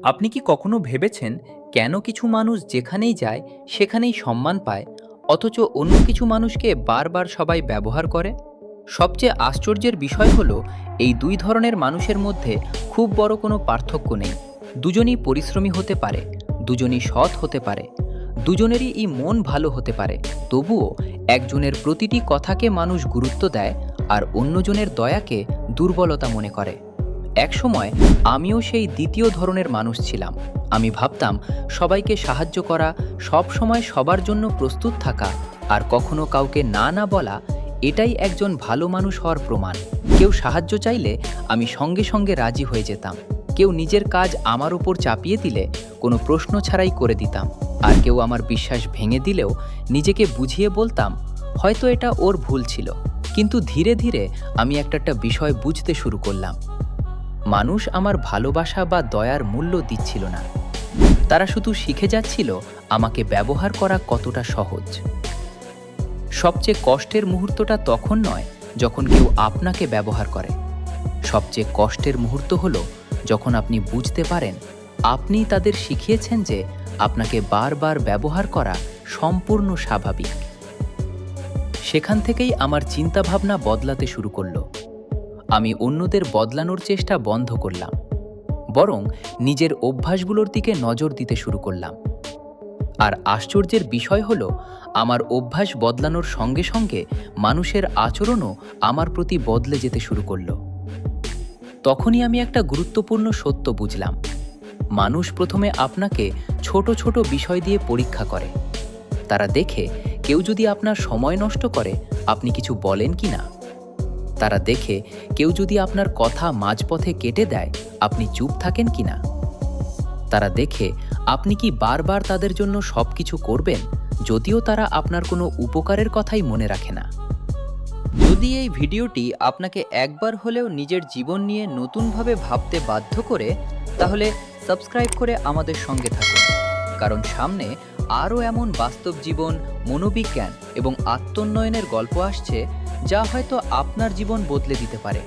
আপনি কি কখনো ভেবেছেন কেন কিছু মানুষ যেখানেই যায় সেখানেই সম্মান পায়, অথচ অন্য কিছু মানুষকে বারবার সবাই ব্যবহার করে? সবচেয়ে আশ্চর্যের বিষয় হলো, এই দুই ধরনের মানুষের মধ্যে খুব বড় কোনো পার্থক্য নেই। দুজনই পরিশ্রমী হতে পারে, দুজনই সৎ হতে পারে, দুজনেরই মন ভালো হতে পারে। তবুও একজনের প্রতিটি কথাকে মানুষ গুরুত্ব দেয়, আর অন্যজনের দয়াকে দুর্বলতা মনে করে। একসময় আমিও সেই দ্বিতীয় ধরনের মানুষ ছিলাম। আমি ভাবতাম সবাইকে সাহায্য করা, সব সময় সবার জন্য প্রস্তুত থাকা, আর কখনো কাউকে না না বলা, এটাই একজন ভালো মানুষ হওয়ার প্রমাণ। কেউ সাহায্য চাইলে আমি সঙ্গে সঙ্গে রাজি হয়ে যেতাম। কেউ নিজের কাজ আমার উপর চাপিয়ে দিলে কোনো প্রশ্ন ছাড়াই করে দিতাম। আর কেউ আমার বিশ্বাস ভেঙে দিলেও নিজেকে বুঝিয়ে বলতাম, হয়তো এটা ওর ভুল ছিল। কিন্তু ধীরে ধীরে আমি একটা বিষয় বুঝতে শুরু করলাম। মানুষ আমার ভালোবাসা বা দয়ার মূল্য দিচ্ছিল না। তারা শুধু শিখে যাচ্ছিল আমাকে ব্যবহার করা কতটা সহজ। সবচেয়ে কষ্টের মুহূর্তটা তখন নয় যখন কেউ আপনাকে ব্যবহার করে। সবচেয়ে কষ্টের মুহূর্ত হলো যখন আপনি বুঝতে পারেন আপনি তাদের শিখিয়েছেন যে আপনাকে বারবার ব্যবহার করা সম্পূর্ণ স্বাভাবিক। সেখান থেকেই আমার চিন্তাভাবনা বদলাতে শুরু করলো। আমি অন্যদের বদলানোর চেষ্টা বন্ধ করলাম, বরং নিজের অভ্যাসগুলোর দিকে নজর দিতে শুরু করলাম। আর আশ্চর্যের বিষয় হলো, আমার অভ্যাস বদলানোর সঙ্গে সঙ্গে মানুষের আচরণও আমার প্রতি বদলে যেতে শুরু করলো। তখনই আমি একটা গুরুত্বপূর্ণ সত্য বুঝলাম। মানুষ প্রথমে আপনাকে ছোট ছোট বিষয় দিয়ে পরীক্ষা করে। তারা দেখে কেউ যদি আপনার সময় নষ্ট করে আপনি কিছু বলেন কি না। তারা দেখে কেউ যদি আপনার কথা মাঝপথে কেটে দেয় আপনি চুপ থাকেন কিনা। তারা দেখে আপনি কি বারবার তাদের জন্য সবকিছু করবেন, যদিও তারা আপনার কোনো উপকারের কথাই মনে রাখে না। যদি এই ভিডিওটি আপনাকে একবার হলেও নিজের জীবন নিয়ে নতুনভাবে ভাবতে বাধ্য করে, তাহলে সাবস্ক্রাইব করে আমাদের সঙ্গে থাকুন। কারণ সামনে আরও এমন বাস্তব জীবন, মনোবিজ্ঞান এবং আত্মোন্নয়নের গল্প আসছে, যা হয়তো আপনার জীবন বদলে দিতে পারে।